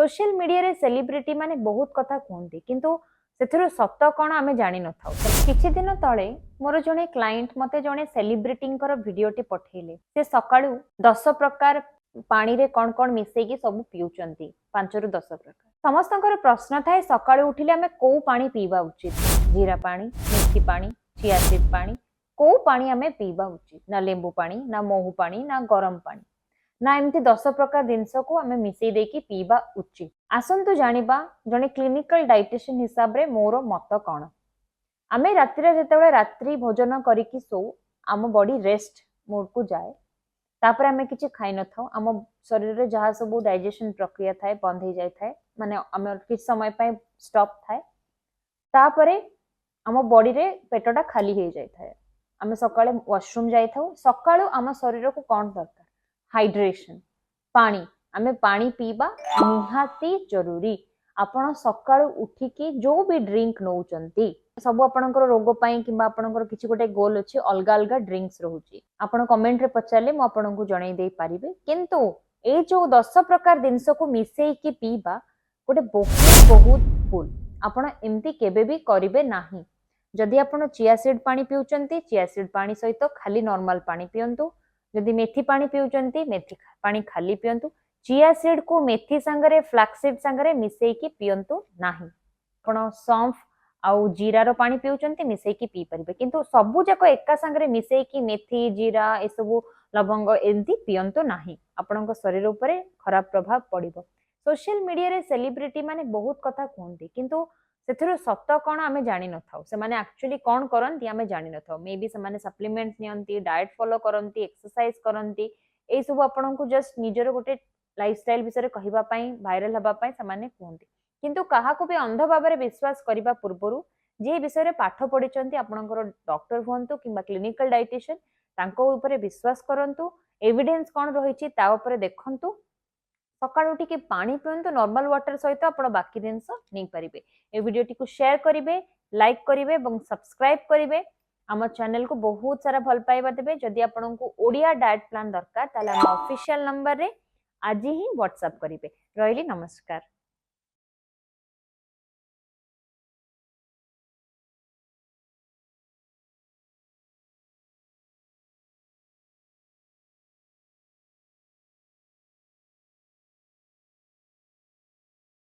Social media रे celebrity माने बहुत कथा कहते किंतु से सत कौन आम जानी न था। किछि दिन तले मोर जने क्लाइंट मते जने सेलिब्रिटी भिडियोटी पठेले से सकाळू 10 प्रकार पानी रे कौन कौन मिसेकी सब पिउचंती 5 रु 10 प्रकार। समस्तଙ୍କର प्रश्न थाए सकाळू उठिले आमे को पानी पीवा उचित, जीरा पानी, मेथी पानी, चिया सीड पानी, को पानी आमे पीवा उचित, ना लेंबू पानी, ना महू पानी, ना गरम पानी, ना एमती 10 प्रकार जिनस को आमे मिसई देकी पीवा उचित। आसंतु जानिबा जने क्लिनिकल डाइटिशियन हिसाब रे मोर मत कौन। आमे रात्रि भोजन करिकी सो आम बॉडी रेस्ट मोड को जाए, तापर आमे किछि खाइ न थाउ, आम शरीर रे जहा सब डाइजेशन प्रक्रिया थाए बंद हो जाय थाए, माने आमे किछ समय पय स्टॉप थाए, तापरे आम बॉडी रे पेटटा खाली हो जाय थाए। आमे सकाळे वॉशरूम जाय थाउ, सकाळू आम शरीर को कोन दरकार हाइड्रेशन पानी, आमे पानी पीबा निहाती जरूरी। आपण सकाळू उठिकी जो भी ड्रिंक नौचंती सब आपणकर रोग पई किबा आपणकर किछि गोटे गोल अछि अलगा अलगा ड्रिंक्स रहउची। आपण कमेंट रे पचारले म आपणको जणै देई पारिबे, किंतु ए जो 10 प्रकार जिनस को मिसेई की पीबा गोटे बहुत बहुत भूल। आपण एमती केबे भी करिवे नाही। जदि आपण चिया सीड पानी पिउचंती, चिया सीड पानी सहित खाली नॉर्मल पानी पियंतु। जदि मेथी पानी पिउचंती, मेथी पानी खाली पियंतु। चिया सीड को मेथी संगरे फ्लैक्सीड संगरे मिसेई की पियंतु नाही। आपण सौंफ आउ जीरा रो पानी पिउचंती मिसेई की पी परिबे, किंतु सबु जाको एका संगरे मिसेई की मेथी जीरा ए सब लवंग एमती पियंतु नाही। आपणको शरीर उपरे खराब प्रभाव पड़िबो। सोशल मीडिया रे सेलिब्रिटी माने बहुत कथा कहते किंतु सेथिरो सत कौन आमे जानी न थाउ। से माने एक्चुअली कौन करंती आमे जानी न थाउ। मे बी से माने सप्लीमेंट्स नियंती, डाइट फॉलो करंती, एक्सरसाइज करंती, ए सब आपणको जस्ट निजर गोटे लाइफस्टाइल विषय कहबा पई वायरल हबा पई से माने कहते, किंतु काहा को भी अंध भाबरे विश्वास करिबा पूर्वरु जे विषय रे पाठ पढिचंती आपणकर डॉक्टर हुंतु किबा क्लिनिकल डाइटिशियन तांको ऊपर विश्वास करंतु। एविडेंस कौन रहिछि ता ऊपर देखंतु। सकाळ उठिके पानी पियंतु, नॉर्मल वाटर सहित आपण बाकी जिंस नै परिबे। ए वीडियोटी को शेयर करिवे, लाइक करिवे एवं सब्सक्राइब करिवे। आम चैनल को बहुत सारा भल पाइबा देबे। जदि आपनको ओडिया डाइट प्लान दरकार ताले हम ऑफिशियल नंबर रे आज ही व्हाट्सएप करिवे। रहिली नमस्कार।